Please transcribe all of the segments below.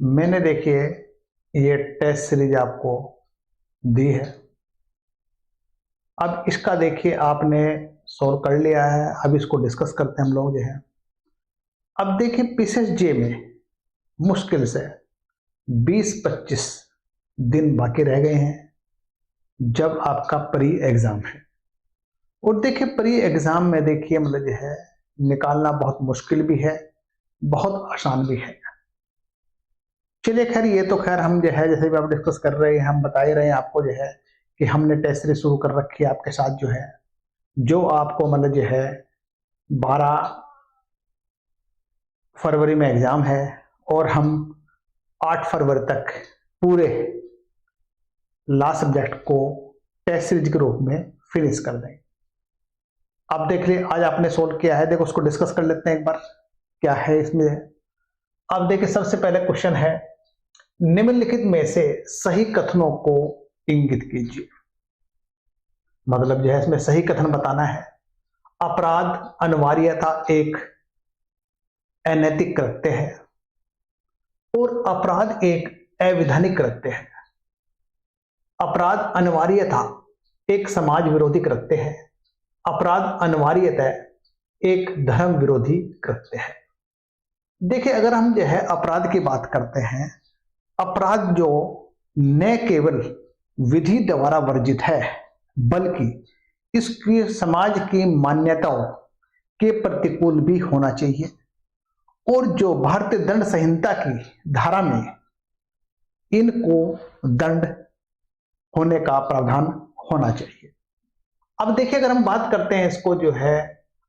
मैंने देखिए ये टेस्ट सीरीज आपको दी है। अब इसका देखिए आपने सॉल्व कर लिया है। अब इसको डिस्कस करते हैं हम लोग जो है। अब देखिए पीसीएस जे में मुश्किल से 20-25 दिन बाकी रह गए हैं जब आपका प्री एग्जाम है। और देखिए प्री एग्जाम में देखिए मतलब जो है निकालना बहुत मुश्किल भी है, बहुत आसान भी है। चलिए खैर ये तो खैर हम जो है जैसे भी आप डिस्कस कर रहे हैं, हम बता ही रहे हैं आपको जो है कि हमने टेस्ट सीरीज शुरू कर रखी है आपके साथ जो है, जो आपको मतलब जो है 12 फरवरी में एग्जाम है और हम 8 फरवरी तक पूरे लास्ट सब्जेक्ट को टेस्ट सीरीज के रूप में फिनिश कर देंगे। अब देख लिए आज आपने सोल्व किया है, देखो उसको डिस्कस कर लेते हैं एक बार क्या है इसमें। अब देखिए सबसे पहले क्वेश्चन है, निम्नलिखित में से सही कथनों को इंगित कीजिए। मतलब जो है इसमें सही कथन बताना है। अपराध अनिवार्यता एक अनैतिक कृत्य है और अपराध एक अवैधानिक कृत्य है। अपराध अनिवार्यता एक समाज विरोधी कृत्य है। अपराध अनिवार्यता एक धर्म विरोधी कृत्य है। देखिए अगर हम जो है अपराध की बात करते हैं, अपराध जो न केवल विधि द्वारा वर्जित है बल्कि इसकी समाज की मान्यताओं के प्रतिकूल भी होना चाहिए और जो भारतीय दंड संहिता की धारा में इनको दंड होने का प्रावधान होना चाहिए। अब देखिए अगर हम बात करते हैं इसको जो है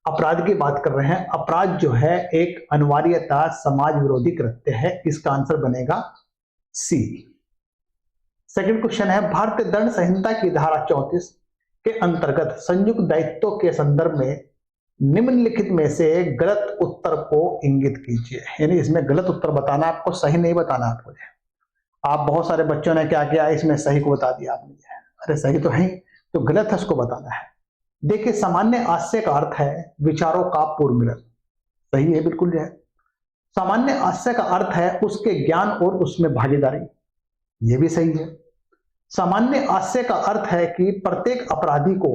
अपराध की बात कर रहे हैं, अपराध जो है एक अनिवार्यता समाज विरोधी कृत्य है। इसका आंसर बनेगा सी। सेकंड क्वेश्चन है, भारतीय दंड संहिता की धारा 34 के अंतर्गत संयुक्त दायित्वों के संदर्भ में निम्नलिखित में से गलत उत्तर को इंगित कीजिए। यानी इसमें गलत उत्तर बताना आपको, सही नहीं बताना आपको। आप बहुत सारे बच्चों ने क्या किया, इसमें सही को बता दिया आपने। अरे सही तो है, तो गलत है उसको बताना है। देखिए सामान्य आशय का अर्थ है विचारों का पूर्ण मिलन। सही है बिल्कुल जो है। सामान्य आशय का अर्थ है उसके ज्ञान और उसमें भागीदारी, यह भी सही है। सामान्य आशय का अर्थ है कि प्रत्येक अपराधी को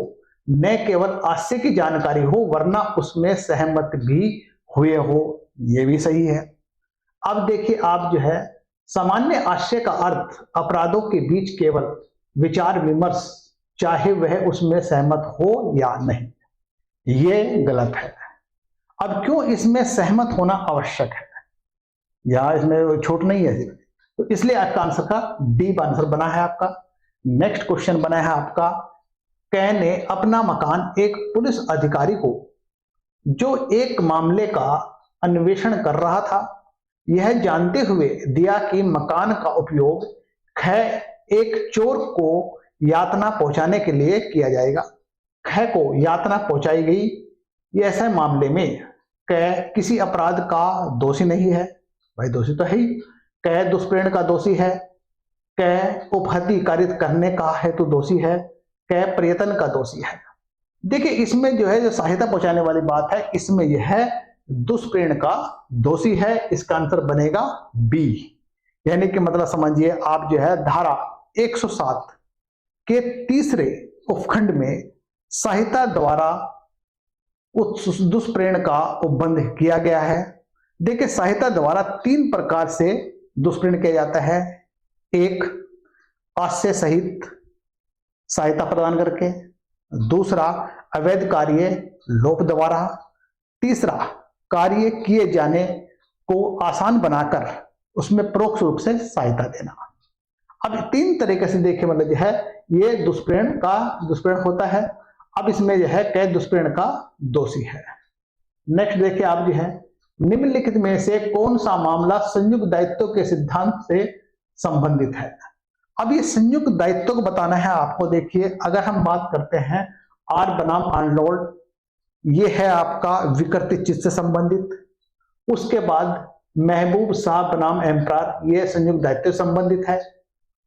न केवल आशय की जानकारी हो वरना उसमें सहमत भी हुए हो, यह भी सही है। अब देखिए आप जो है सामान्य आशय का अर्थ अपराधों के बीच केवल विचार विमर्श, चाहे वह उसमें सहमत हो या नहीं, यह गलत है। अब क्यों इसमें सहमत होना आवश्यक है, या इसमें छूट नहीं है, तो इसलिए आपका आंसर का डी आंसर बना है आपका। नेक्स्ट क्वेश्चन बना है आपका, कै ने अपना मकान एक पुलिस अधिकारी को जो एक मामले का अन्वेषण कर रहा था यह जानते हुए दिया कि मकान का उपयोग ख एक चोर को यातना पहुंचाने के लिए किया जाएगा। ख को यातना पहुंचाई गई, ये ऐसे मामले में कै किसी अपराध का दोषी नहीं है। भाई दोषी तो है ही। कै दुष्प्रेरण का दोषी है। कै उपहति कारित करने का हेतु दोषी है। कै प्रयत्न का दोषी है। देखिए इसमें जो है जो सहायता पहुंचाने वाली बात है, इसमें यह है दुष्प्रेरण का दोषी है। इसका आंसर बनेगा बी। यानी कि मतलब समझिए आप जो है धारा 107 के तीसरे उपखंड में सहायता द्वारा उस दुष्प्रेरण का उपबंध किया गया है। देखिए सहायता द्वारा 3 प्रकार से दुष्प्रेरण किया जाता है। एक, आशय सहित सहायता प्रदान करके। दूसरा, अवैध कार्य लोप द्वारा। तीसरा, कार्य किए जाने को आसान बनाकर उसमें परोक्ष रूप से सहायता देना। अब 3 तरीके से देखिए मतलब जो है ये दुष्प्रेरण होता है। अब इसमें जो है कै दुष्प्रेरण का दोषी है। नेक्स्ट देखिए आप जो है, निम्नलिखित में से कौन सा मामला संयुक्त दायित्व के सिद्धांत से संबंधित है। अब ये संयुक्त दायित्व को बताना है आपको। देखिए अगर हम बात करते हैं आर बनाम आर्नोल्ड, ये है आपका विकृति चित्त से संबंधित। उसके बाद महबूब शाह बनाम एम्परर, ये संयुक्त दायित्व से संबंधित है।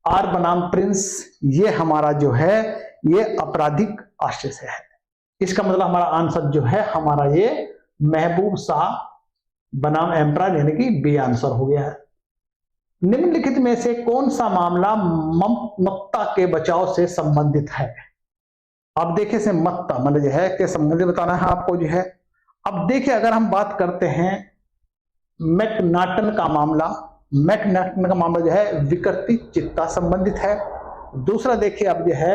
आर बनाम प्रिंस, ये हमारा जो है ये आपराधिक आशय से है। इसका मतलब हमारा आंसर जो है हमारा ये महबूब शाह बनाम एम्परर यानी कि बी आंसर हो गया है। निम्नलिखित में से कौन सा मामला ममता के बचाव से संबंधित है? अब देखिए से ममता मतलब जो है के संबंधित बताना है आपको जो है। अब देखिए अगर हम बात करते हैं मैकनाटन का मामला, मैकनाटन का मामला जो है विकृति चित्ता संबंधित है। दूसरा देखिए अब जो है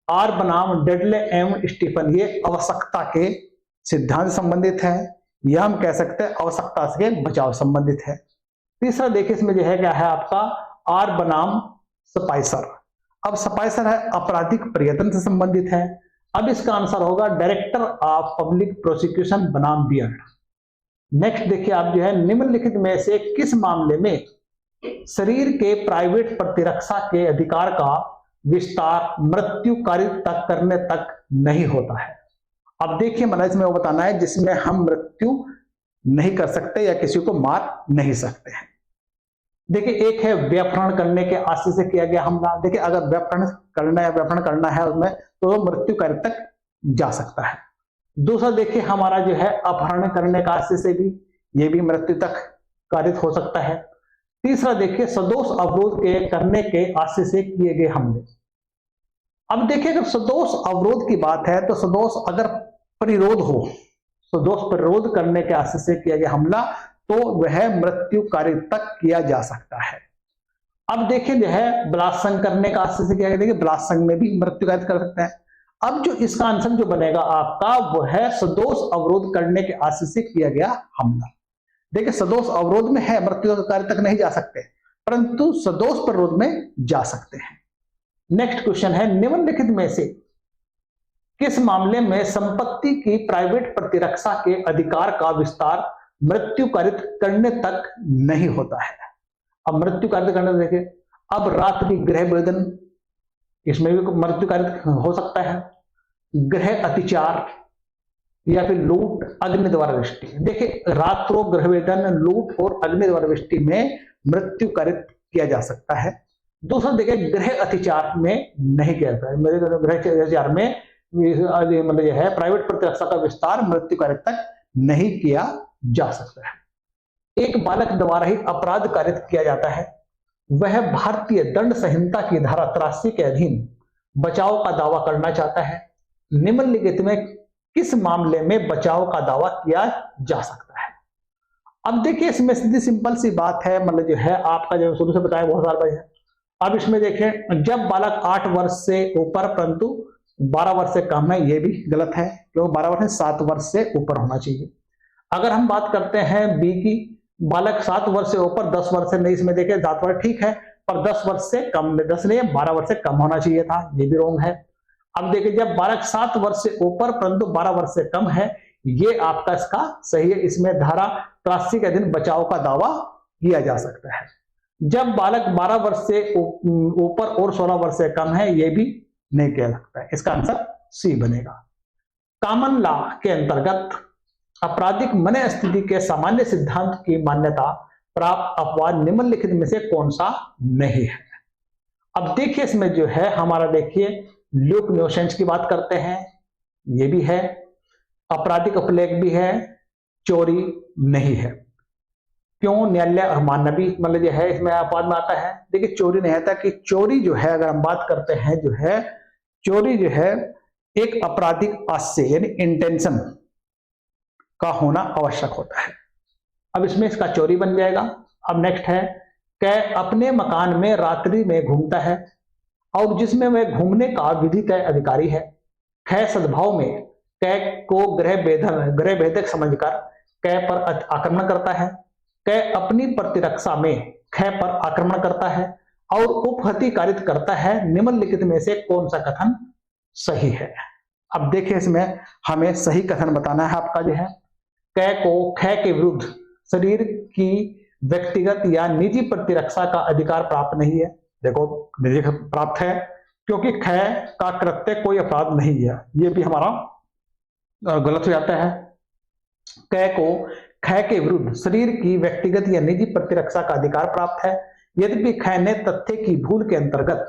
आर बनाम डेडले एवं स्टीफन, ये आवश्यकता के सिद्धांत संबंधित है, यह हम कह सकते हैं आवश्यकता से बचाव संबंधित है। तीसरा देखिए इसमें जो है क्या है आपका आर बनाम स्पाइसर, अब स्पाइसर है आपराधिक प्रयत्न से संबंधित है। अब इसका आंसर होगा डायरेक्टर ऑफ पब्लिक प्रोसिक्यूशन बनाम बियर्ड। नेक्स्ट देखिए आप जो है निम्नलिखित में से किस मामले में शरीर के प्राइवेट प्रतिरक्षा के अधिकार का विस्तार मृत्युकारी तक करने तक नहीं होता है? अब देखिए मतलब इसमें वो बताना है जिसमें हम मृत्यु नहीं कर सकते या किसी को मार नहीं सकते हैं। देखिए एक है व्यापरण करने के आशय से किया गया हमला। देखिए अगर व्यापरण करना है उसमें तो मृत्युकारी तक जा सकता है। दूसरा देखिए हमारा जो है अपहरण करने का आशय से भी ये भी मृत्यु तक कारित हो सकता है। तीसरा देखिए सदोष अवरोध के करने के आशय से किए गए हमले। अब देखिए अगर सदोष अवरोध की बात है तो सदोष अगर परिरोध हो, सदोष परिरोध करने के आशय से किया गया हमला तो वह मृत्युकारी तक किया जा सकता है। अब देखिए जो है बलात्संग करने का आशय से किया गया, देखिए बलात्संग में भी मृत्युकारी कर सकते हैं। अब जो इसका आंसर जो बनेगा आपका वो है सदोष अवरोध करने के आशय से किया गया हमला। देखिए सदोष अवरोध में है मृत्युकारी तक नहीं जा सकते परंतु सदोष परिरोध में जा सकते हैं। नेक्स्ट क्वेश्चन है निम्नलिखित में से किस मामले में संपत्ति की प्राइवेट प्रतिरक्षा के अधिकार का विस्तार मृत्युकारित करने तक नहीं होता है? अब मृत्युकारित करने देखिए अब रात्रि गृह वेदन, इसमें भी मृत्युकारित हो सकता है। गृह अतिचार या फिर लूट अग्नि द्वारा वृष्टि। देखिए रात्रो गृह वेदन, लूट और अग्नि द्वारा वृष्टि में मृत्युकारित किया जा सकता है। दूसरा देखिए गृह अतिचार में नहीं किया जाता है, गृह अतिचार में मतलब यह है प्राइवेट प्रतिरक्षा का विस्तार मृत्युकारित तक नहीं किया जा सकता है। एक बालक द्वारा ही अपराध कारित किया जाता है, वह भारतीय दंड संहिता की धारा 83 के अधीन बचाव का दावा करना चाहता है। निम्नलिखित में किस मामले में बचाव का दावा किया जा सकता है? अब देखिए इसमें सीधी सिंपल सी बात है, मतलब जो है आपका जो शुरू से बताया बहुत साल भाई है। अब इसमें देखें जब बालक 8 वर्ष से ऊपर परंतु 12 वर्ष से कम है, ये भी गलत है क्योंकि 12 वर्ष से 7 वर्ष से ऊपर होना चाहिए। अगर हम बात करते हैं बी की, बालक 7 वर्ष से ऊपर 10 वर्ष से नहीं, इसमें देखिए 7 वर्ष ठीक है पर 10 वर्ष से कम, 10 नहीं 12 वर्ष से कम होना चाहिए था, ये भी रॉन्ग है। अब देखिए जब बालक 7 वर्ष से ऊपर परंतु 12 वर्ष से कम है, ये आपका इसका सही है। इसमें धारा 83 के अधीन बचाव का दावा किया जा सकता है। जब बालक 12 वर्ष से ऊपर और 16 वर्ष से कम है, ये भी नहीं किया सकता है। इसका आंसर सी बनेगा। कॉमन लॉ के अंतर्गत आपराधिक मन स्थिति के सामान्य सिद्धांत की मान्यता प्राप्त अपवाद निम्नलिखित में से कौन सा नहीं है? अब देखिए इसमें जो है हमारा देखिए ल्यूक न्यूसेंस की बात करते हैं, ये भी है, आपराधिक उपलेख भी है, चोरी नहीं है। क्यों? न्यायालय और मानवी मतलब जो है इसमें अपवाद में आता है। देखिए चोरी नहीं आता कि चोरी जो है अगर हम बात करते हैं जो है चोरी जो है एक आपराधिक आशय यानी इंटेंशन का होना आवश्यक होता है। अब इसमें इसका चोरी बन जाएगा। अब नेक्स्ट है कै अपने मकान में रात्रि में घूमता है और जिसमें वह घूमने का विधिक अधिकारी है। कै सद्भाव में कै को गृह भेदक समझकर कै पर आक्रमण करता है। कै अपनी प्रतिरक्षा में कै पर आक्रमण करता है और उपहति कारित करता है। निम्नलिखित में से कौन सा कथन सही है? अब देखिए इसमें हमें सही कथन बताना है आपका जो है कै को कै के विरुद्ध शरीर की व्यक्तिगत या निजी प्रतिरक्षा का अधिकार प्राप्त नहीं है। देखो निजी प्राप्त है क्योंकि कै का कृत्य कोई अपराध नहीं है, ये भी हमारा गलत हो जाता है। कै को कै के विरुद्ध शरीर की व्यक्तिगत या निजी प्रतिरक्षा का अधिकार प्राप्त है यद्यपि कै ने तथ्य की भूल के अंतर्गत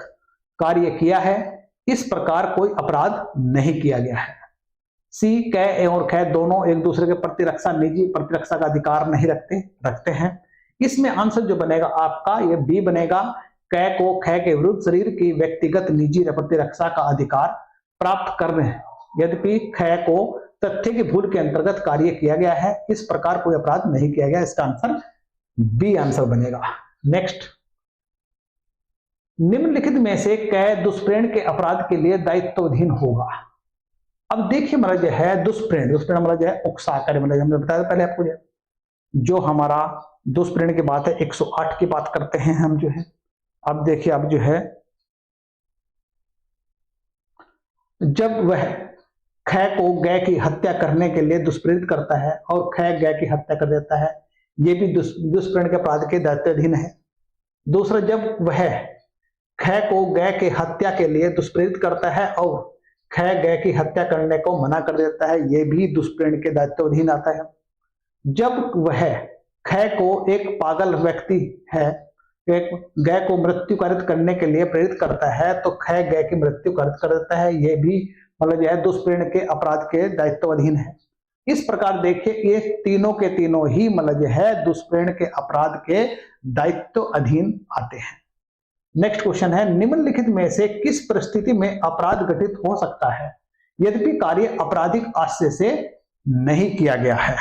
कार्य किया है, इस प्रकार कोई अपराध नहीं किया गया है। सी कै और कै दोनों एक दूसरे के प्रतिरक्षा निजी प्रतिरक्षा का अधिकार नहीं रखते हैं, इसमें आंसर जो बनेगा आपका ये बी बनेगा। कै को ख के विरुद्ध शरीर की व्यक्तिगत निजी प्रतिरक्षा का अधिकार प्राप्त करने हैं, यद्यपि ख को तथ्य की भूल के अंतर्गत कार्य किया गया है, इस प्रकार कोई अपराध नहीं किया गया। इसका आंसर बी आंसर बनेगा। नेक्स्ट, निम्नलिखित में से कै दुष्प्रेरण के अपराध के लिए दायित्वाधीन होगा। अब देखिए मतलब जो है दुष्प्रेरण मतलब जो है उकसाकर, मतलब हमने बताया पहले आपको जो हमारा दुष्प्रेरण की बात है 108 की बात करते हैं हम जो है। अब देखिए अब जो है जब वह ख को गै की हत्या करने के लिए दुष्प्रेरित करता है और ख गै की हत्या कर देता है, ये भी दुष्प्रेरण के अपराध के दायित्वाधीन है। दूसरा, जब वह ख को गै की हत्या के लिए दुष्प्रेरित करता है और ख गै की हत्या करने को मना कर देता है, ये भी दुष्प्रेरण के दायित्वाधीन आता है। जब वह ख को एक पागल व्यक्ति है एक गै को मृत्यु कारित करने के लिए प्रेरित करता है तो ख गै की मृत्यु कारित कर देता है, ये भी मतलब जो है दुष्प्रेरण के अपराध के दायित्वाधीन है। इस प्रकार देखिए ये तीनों के तीनों ही मतलब जो है दुष्प्रेरण के अपराध के दायित्व अधीन आते हैं। नेक्स्ट क्वेश्चन है, निम्नलिखित में से किस परिस्थिति में अपराध घटित हो सकता है यद्यपि कार्य आपराधिक आशय से नहीं किया गया है।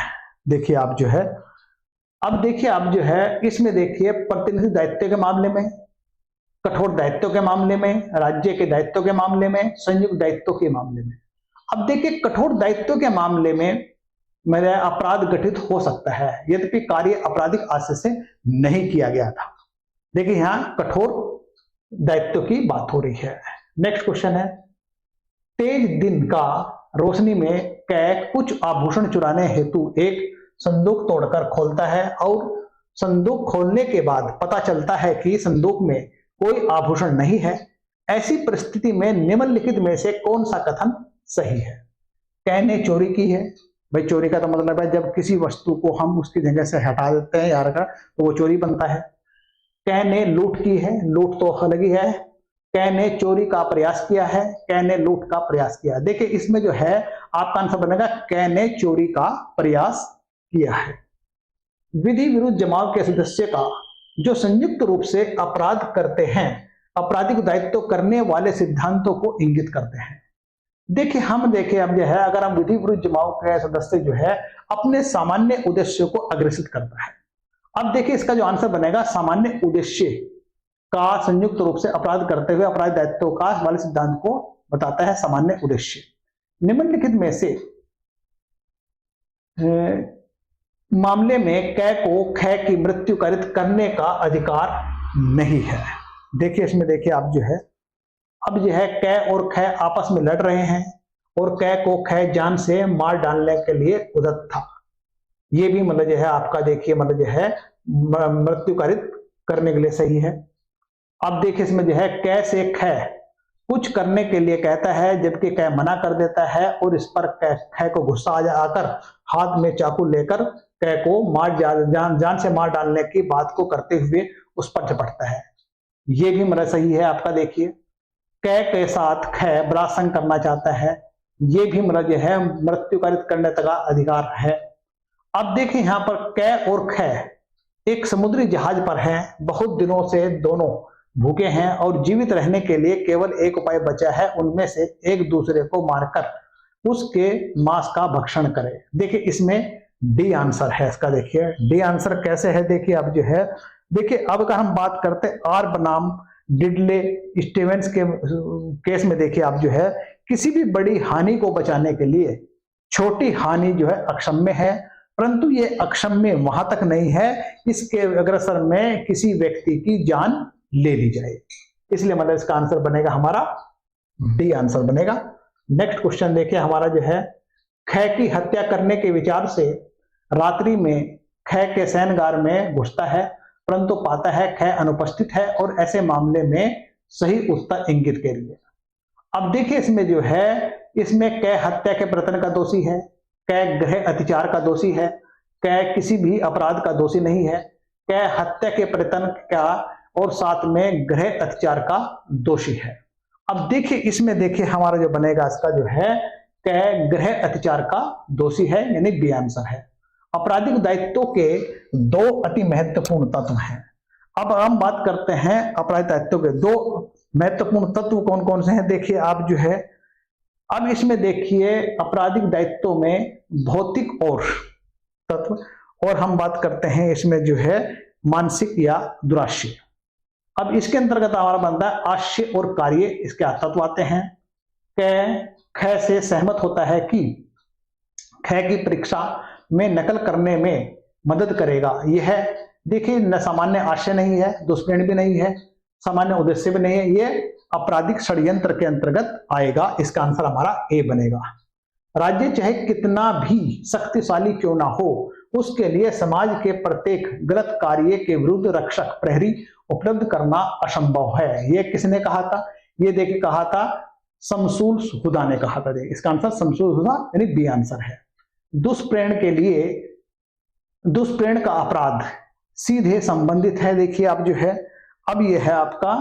देखिए आप जो है, अब देखिए आप जो है इसमें देखिए प्रतिनिधि दायित्व के मामले में, कठोर दायित्व के मामले में, राज्य के दायित्व के मामले में, संयुक्त दायित्व के मामले में। अब देखिए कठोर दायित्व के मामले में मेरा अपराध घटित हो सकता है यद्यपि कार्य आपराधिक आशय से नहीं किया गया था। देखिए यहां कठोर दायित्व की बात हो रही है। नेक्स्ट क्वेश्चन है, तेज दिन का रोशनी में कै कुछ आभूषण चुराने हेतु एक संदूक तोड़कर खोलता है और संदूक खोलने के बाद पता चलता है कि संदूक में कोई आभूषण नहीं है। ऐसी परिस्थिति में निम्नलिखित में से कौन सा कथन सही है। कै ने चोरी की है, भाई चोरी का तो मतलब है जब किसी वस्तु को हम उसकी जगह से हटा देते हैं यार का तो वो चोरी बनता है। कै ने लूट की है, लूट तो अलग ही है। कै ने चोरी का प्रयास किया है, कै ने लूट का प्रयास किया। देखिए इसमें जो है आपका आंसर बनेगा कै ने चोरी का प्रयास किया है। विधि विरुद्ध जमाव के सदस्य का जो संयुक्त रूप से अपराध करते हैं आपराधिक दायित्व करने वाले सिद्धांतों को इंगित करते हैं। देखिए हम देखें अब जो है अगर हम विधि विरुद्ध जमाव के सदस्य जो है अपने सामान्य उद्देश्य को अग्रसित करता है। अब देखिए इसका जो आंसर बनेगा सामान्य उद्देश्य का संयुक्त रूप से अपराध करते हुए अपराध दायित्व का वाले सिद्धांत को बताता है सामान्य उद्देश्य। निम्नलिखित में से मामले में कै को ख की मृत्यु कारित करने का अधिकार नहीं है। देखिए इसमें देखिए आप जो है अब जो है कै और ख आपस में लड़ रहे हैं और कै को ख जान से मार डालने के लिए उद्यत था। ये भी मतलब जो है आपका देखिए मतलब जो है मृत्यु कारित करने के लिए सही है। अब देखिए इसमें जो है कै से ख कुछ करने के लिए कहता है जबकि कै मना कर देता है और इस पर ख को गुस्सा आकर हाथ में चाकू लेकर कै को जान से मार डालने की बात को करते हुए उस पर झपटता है। ये भी मतलब सही है आपका। देखिए कै के साथ ख बलात्संग करना चाहता है, ये भी मतलब जो है मृत्यु कारित करने तक का अधिकार है। अब देखिए यहाँ पर कै और ख एक समुद्री जहाज पर हैं, बहुत दिनों से दोनों भूखे हैं और जीवित रहने के लिए केवल एक उपाय बचा है, उनमें से एक दूसरे को मारकर उसके मांस का भक्षण करे। देखिए इसमें डी आंसर है इसका। देखिए डी आंसर कैसे है, देखिए अब जो है देखिए अब अगर हम बात करते हैं आर बनाम डिडले स्टीवेंस के केस में देखिए आप जो है किसी भी बड़ी हानि को बचाने के लिए छोटी हानि जो है अक्षम्य है, परंतु ये अक्षम्य वहां तक नहीं है इसके अग्रसर में किसी व्यक्ति की जान ले ली जाए। इसलिए मतलब इसका आंसर बनेगा हमारा डी आंसर बनेगा। नेक्स्ट क्वेश्चन देखिए हमारा जो है ख की हत्या करने के विचार से रात्रि में ख के शयनगार में घुसता है परंतु पाता है ख अनुपस्थित है और ऐसे मामले में सही उत्तर इंगित करिए। अब देखिए इसमें जो है इसमें कै हत्या के प्रयत्न का दोषी है, कै गृह अतिचार का दोषी है, कै किसी भी अपराध का दोषी नहीं है, कै हत्या के प्रयत्न का और साथ में गृह अतिचार का दोषी है। अब देखिए इसमें देखिए हमारा जो बनेगा इसका जो है कै गृह अतिचार का दोषी है यानी बी आंसर है। आपराधिक दायित्वों के दो अति महत्वपूर्ण तत्व हैं। अब हम बात करते हैं आपराधिक दायित्वों के दो महत्वपूर्ण तत्व कौन कौन से हैं। देखिए आप जो है, अब इसमें देखिए आपराधिक दायित्वों में भौतिक और तत्व, और हम बात करते हैं इसमें जो है मानसिक या दुराशय। अब इसके अंतर्गत हमारा बनता है आशय और कार्य, इसके तत्व आते हैं। ख से सहमत होता है कि ख की परीक्षा में नकल करने में मदद करेगा। यह देखिए न सामान्य आशय नहीं है, दुष्प्रेरण भी नहीं है, सामान्य उद्देश्य भी नहीं है, ये आपराधिक षड्यंत्र के अंतर्गत आएगा। इसका आंसर हमारा ए बनेगा। राज्य चाहे कितना भी शक्तिशाली क्यों ना हो, उसके लिए समाज के प्रत्येक गलत कार्य के विरुद्ध रक्षक प्रहरी उपलब्ध करना असंभव है। यह किसने कहा था? ये देखिए कहा था शमसूल हुदा ने कहा था। इसका आंसर शमसूल हुदा यानी बी आंसर है। दुष्प्रेरण के लिए दुष्प्रेरण का अपराध सीधे संबंधित है। देखिए आप जो है, अब यह है आपका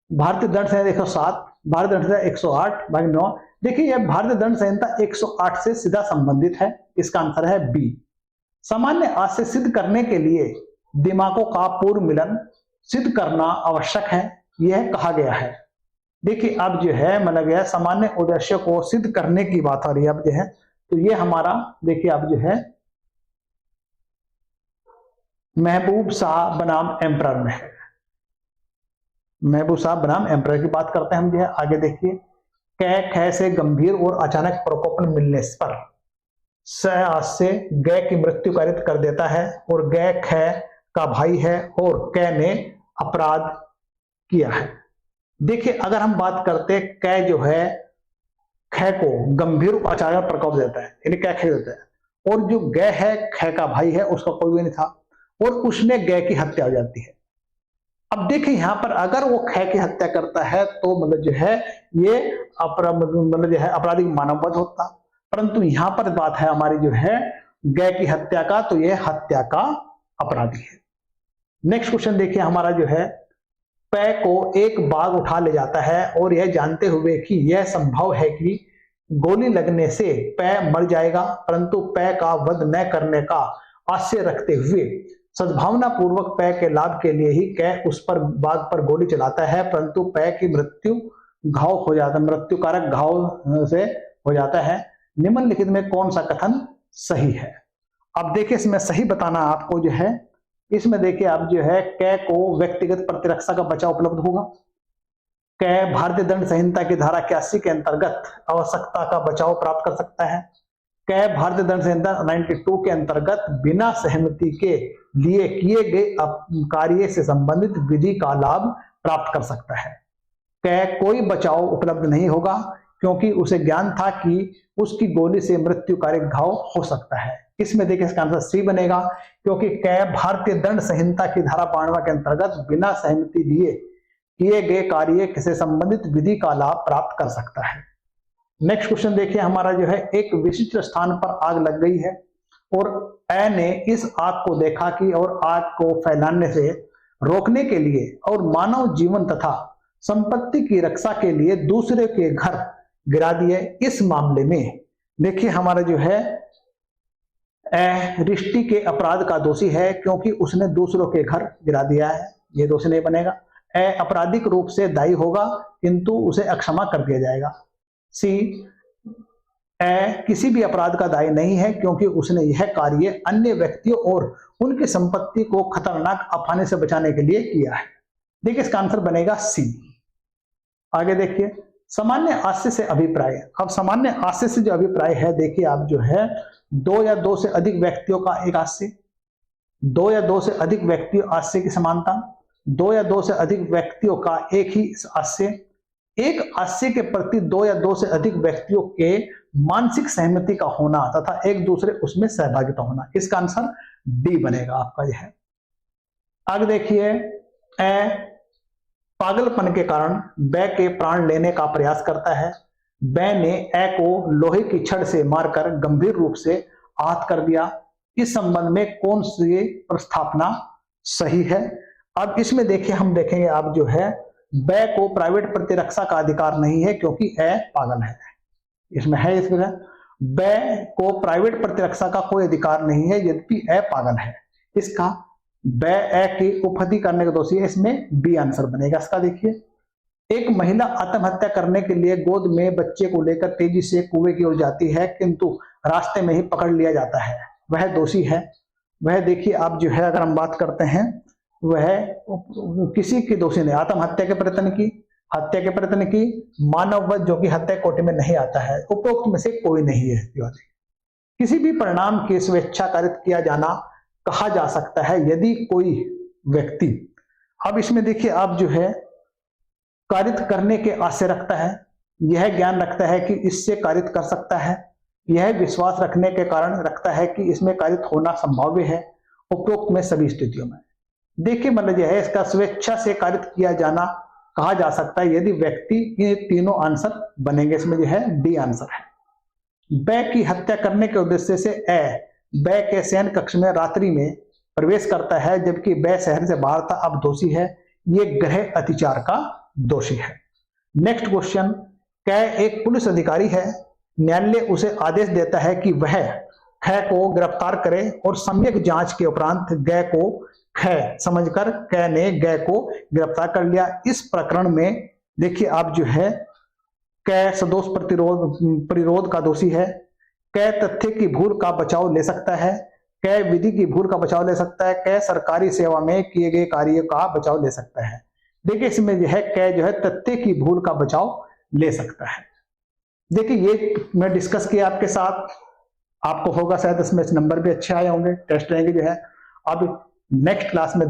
भारतीय दंड संहिता 107, भारतीय दंड संहिता 108 भाग 9। देखिए यह भारतीय दंड संहिता 108 से सीधा संबंधित है। इसका आंसर है बी। सामान्य आशय सिद्ध करने के लिए दिमागों का पूर्व मिलन सिद्ध करना आवश्यक है, यह कहा गया है। देखिए अब जो है मतलब यह सामान्य उद्देश्य को सिद्ध करने की बात आ रही है। अब जो है तो ये हमारा देखिए अब जो है महबूब शाह बनाम एम्परर में है। महबूब शाह बनाम एम्परर की बात करते हैं हम जो है। आगे देखिए, कै ख से गंभीर और अचानक प्रकोपन मिलने पर स से गै की मृत्यु कारित कर देता है, और गै ख का भाई है और कै ने अपराध किया है। देखिए अगर हम बात करते कै जो है ख को गंभीर अचानक प्रकोप देता है, यानी कै ख देता है, और जो गै है ख का भाई है उसका कोई भी नहीं था, और उसमें गै की हत्या हो जाती है। अब देखिए यहां पर अगर वो ख की हत्या करता है तो मतलब जो है ये मतलब जो है आपराधिक मानववध होता, परंतु यहां पर बात है हमारी जो है गै की हत्या का, तो यह हत्या का अपराधी है। नेक्स्ट क्वेश्चन देखिए हमारा जो है, पै को एक बाघ उठा ले जाता है और यह जानते हुए कि यह संभव है कि गोली लगने से पै मर जाएगा, परंतु पै का वध न करने का आशय रखते हुए सद्भावना पूर्वक पै के लाभ के लिए ही कै उस पर बाघ पर गोली चलाता है, परंतु पै की मृत्यु घाव हो जाता है, मृत्यु कारक घाव से हो जाता है। निम्नलिखित में कौन सा कथन सही है? अब देखिए इसमें सही बताना आपको जो है, इसमें देखिए आप जो है कै को व्यक्तिगत प्रतिरक्षा का बचाव उपलब्ध होगा। कै भारतीय दंड संहिता की धारा 81 के अंतर्गत आवश्यकता का बचाव प्राप्त कर सकता है। कै भारतीय दंड संहिता 92 के अंतर्गत बिना सहमति के लिए किए गए कार्य से संबंधित विधि का लाभ प्राप्त कर सकता है। कै कोई बचाव उपलब्ध नहीं होगा क्योंकि उसे ज्ञान था कि उसकी गोली से मृत्युकारक घाव हो सकता है। इसमें देखिए इसका आंसर सी बनेगा, क्योंकि कै भारतीय दंड संहिता की धारा 92 के अंतर्गत बिना सहमति लिए किए गए कार्य से संबंधित विधि का लाभ प्राप्त कर सकता है। नेक्स्ट क्वेश्चन देखिए हमारा जो है, एक विशिष्ट स्थान पर आग लग गई है और ए ने इस आग को देखा कि और आग को फैलाने से रोकने के लिए और मानव जीवन तथा संपत्ति की रक्षा के लिए दूसरे के घर गिरा दिए। इस मामले में देखिए हमारा जो है ए रिश्ती के अपराध का दोषी है, क्योंकि उसने दूसरों के घर गिरा दिया है, ये दोषी नहीं बनेगा। ए आपराधिक रूप से दायी होगा किंतु उसे अक्षमा कर दिया जाएगा। सी ए किसी भी अपराध का दायी नहीं है क्योंकि उसने यह कार्य अन्य व्यक्तियों और उनकी संपत्ति को खतरनाक अफवाह से बचाने के लिए किया है। देखिए इसका आंसर बनेगा सी। आगे देखिए, सामान्य आशय से अभिप्राय। अब सामान्य आशय से जो अभिप्राय है, देखिए आप जो है दो या दो से अधिक व्यक्तियों का एक आशय, दो या दो से अधिक व्यक्तियों आशय की समानता, दो या दो से अधिक व्यक्तियों का एक ही आशय, एक आशय के प्रति दो या दो से अधिक व्यक्तियों के मानसिक सहमति का होना तथा एक दूसरे उसमें सहभागिता होना। इसका आंसर डी बनेगा आपका यह। आगे देखिए, ए पागलपन के कारण बै के प्राण लेने का प्रयास करता है। बै ने ए को लोहे की छड़ से मारकर गंभीर रूप से आहत कर दिया। इस संबंध में कौन सी प्रस्थापना सही है? अब इसमें देखिए हम देखेंगे आप जो है बै को प्राइवेट प्रतिरक्षा का अधिकार नहीं है क्योंकि ए पागल है, इसमें है इसमें ब को प्राइवेट प्रतिरक्षा का कोई अधिकार नहीं है यद्यपि ए पागल है। इसका ब ए की उपहति करने का दोषी है, इसमें बी आंसर बनेगा इसका। देखिए, एक महिला आत्महत्या करने के लिए गोद में बच्चे को लेकर तेजी से कुएं की ओर जाती है किंतु रास्ते में ही पकड़ लिया जाता है, वह दोषी है। वह देखिए आप जो है, अगर हम बात करते हैं, वह किसी की दोषी नहीं, आत्महत्या के प्रयत्न की, हत्या के प्रयत्न की, मानव वध जो कि हत्या कोटि में नहीं आता है, उपरोक्त में से कोई नहीं है। किसी भी परिणाम की स्वेच्छा कारित किया जाना कहा जा सकता है यदि कोई व्यक्ति, अब इसमें देखिए आप जो है, कारित करने के आशय रखता है, यह ज्ञान रखता है कि इससे कारित कर सकता है, यह विश्वास रखने के कारण रखता है कि इसमें कारित होना संभाव्य है, उपरोक्त में सभी स्थितियों में। देखिए मतलब यह है, इसका स्वेच्छा से कारित किया जाना कहा जा सकता है यदि व्यक्ति, ये तीनों आंसर बनेंगे, इसमें जो है डी आंसर है। ब की हत्या करने के उद्देश्य से ब के शयन कक्ष में रात्रि में प्रवेश करता है जबकि ब शहर से बाहर था, अब दोषी है, ये गृह अतिचार का दोषी है। नेक्स्ट क्वेश्चन, क एक पुलिस अधिकारी है, न्यायालय उसे आदेश देता है कि वह ख को गिरफ्तार करे और सम्यक जांच के उपरांत ग को ख समझकर क ने ग को गिरफ्तार कर लिया। इस प्रकरण में देखिए आप जो है, क सदोष प्रतिरोध का दोषी है, क तथ्य की भूल का बचाव ले सकता है, क विधि की भूल का बचाव ले सकता है, क सरकारी सेवा में किए गए कार्य का बचाव ले सकता है। देखिए इसमें जो है क जो है तथ्य की भूल का बचाव ले सकता है। देखिए ये मैं डिस्कस किया आपके साथ, आपको होगा शायद इसमें नंबर भी अच्छे आए होंगे, टेस्ट रहेंगे जो है। अब नेक्स्ट क्लास में